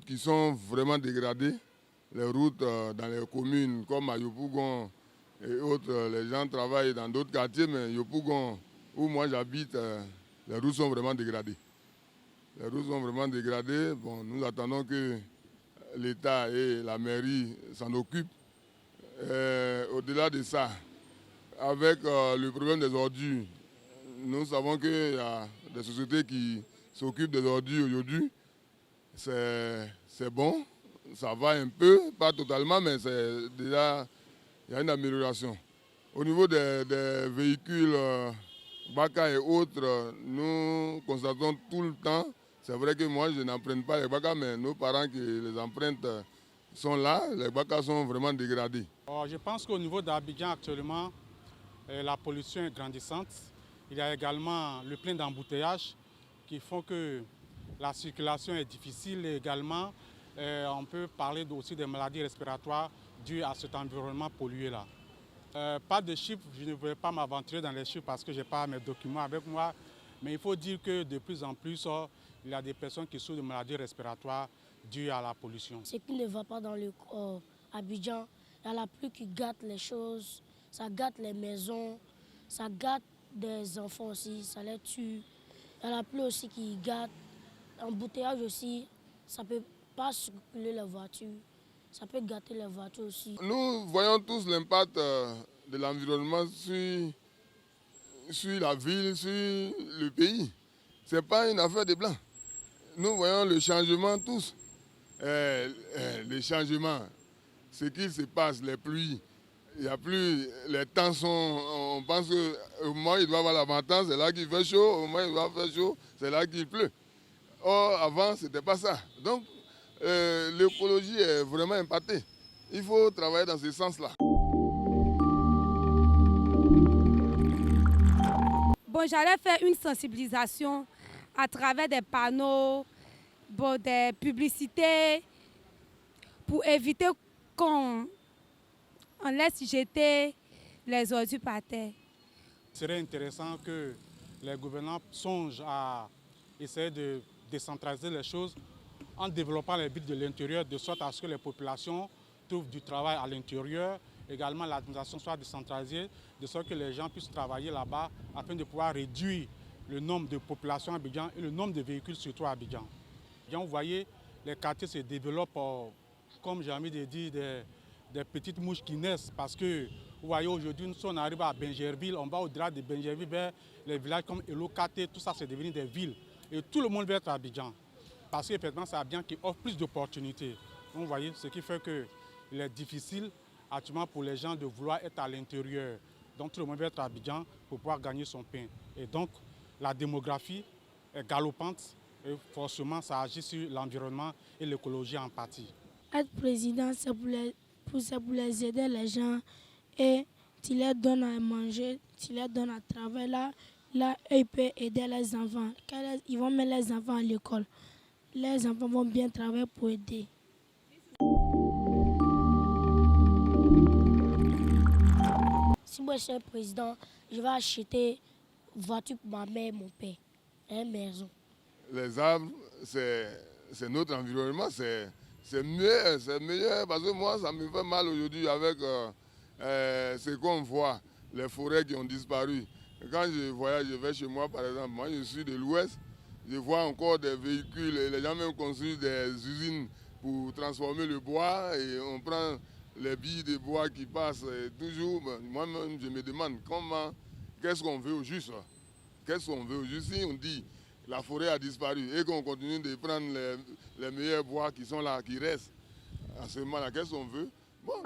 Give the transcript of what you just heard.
routes qui sont vraiment dégradées, les routes dans les communes comme à Yopougon et autres. Les gens travaillent dans d'autres quartiers, mais Yopougon, où moi j'habite, les routes sont vraiment dégradées. Les routes sont vraiment dégradées. Bon, nous attendons que l'État et la mairie s'en occupent. Au-delà de ça, avec le problème des ordures, nous savons qu'il y a des sociétés qui s'occupent des ordures aujourd'hui. C'est bon, ça va un peu, pas totalement, mais c'est déjà, il y a une amélioration. Au niveau des véhicules Baka et autres, nous constatons tout le temps. C'est vrai que moi, je n'emprunte pas les Baka, mais nos parents qui les empruntent sont là. Les Baka sont vraiment dégradés. Je pense qu'au niveau d'Abidjan actuellement, la pollution est grandissante. Il y a également le plein d'embouteillages qui font que la circulation est difficile et également on peut parler aussi des maladies respiratoires dues à cet environnement pollué-là. Pas de chiffres, je ne vais pas m'aventurer dans les chiffres parce que je n'ai pas mes documents avec moi, mais il faut dire que de plus en plus, il y a des personnes qui souffrent de maladies respiratoires dues à la pollution. Ce qui ne va pas dans le corps, Abidjan, il y a la pluie qui gâte les choses, ça gâte les maisons, ça gâte des enfants aussi, ça les tue. Il y a la pluie aussi qui gâte, l'embouteillage aussi, ça ne peut pas circuler les voitures. Ça peut gâter les voitures aussi. Nous voyons tous l'impact de l'environnement sur la ville, sur le pays. Ce n'est pas une affaire de blanc. Nous voyons le changement tous. Les changements, ce qui se passe, les pluies. Il n'y a plus, les temps sont, on pense qu'au moment où il doit y avoir l'avantage, c'est là qu'il fait chaud, au moment où il doit faire chaud, c'est là qu'il pleut. Or, avant, ce n'était pas ça. Donc, l'écologie est vraiment impactée. Il faut travailler dans ce sens-là. Bon, j'allais faire une sensibilisation à travers des panneaux, des publicités, pour éviter qu'on laisse jeter les ordures par terre. Il serait intéressant que les gouvernants songent à essayer de décentraliser les choses en développant les villes de l'intérieur, de sorte à ce que les populations trouvent du travail à l'intérieur. Également, l'administration soit décentralisée, de sorte que les gens puissent travailler là-bas afin de pouvoir réduire le nombre de populations à Abidjan et le nombre de véhicules surtout à Abidjan. Vous voyez, les quartiers se développent, comme j'ai envie de dire, des petites mouches qui naissent. Parce que, vous voyez, aujourd'hui, si on arrive à Bingerville, on va au-delà de Bingerville vers les villages comme Elokate, tout ça, c'est devenu des villes. Et tout le monde veut être à Abidjan. Parce qu'effectivement, c'est Abidjan qui offre plus d'opportunités. Vous voyez, ce qui fait qu'il est difficile actuellement pour les gens de vouloir être à l'intérieur. Donc tout le monde veut être à Abidjan pour pouvoir gagner son pain. Et donc la démographie est galopante et forcément ça agit sur l'environnement et l'écologie en partie. Être président, c'est pour les aider les gens et tu leur donnes à manger, tu leur donnes à travailler. Là, ils peuvent aider les enfants. Quand ils vont mettre les enfants à l'école, les enfants vont bien travailler pour aider. Si moi je suis un président, je vais acheter une voiture pour ma mère et mon père, et une maison. Les arbres, c'est notre environnement, c'est meilleur parce que moi, ça me fait mal aujourd'hui avec ce qu'on voit, les forêts qui ont disparu. Quand je voyage, je vais chez moi par exemple, moi je suis de l'Ouest, je vois encore des véhicules et les gens même construisent des usines pour transformer le bois et on prend les billes de bois qui passent toujours. Moi-même, je me demande qu'est-ce qu'on veut au juste. Qu'est-ce qu'on veut au juste si on dit la forêt a disparu et qu'on continue de prendre les meilleurs bois qui sont là, qui restent. À ce moment-là, qu'est-ce qu'on veut? Bon,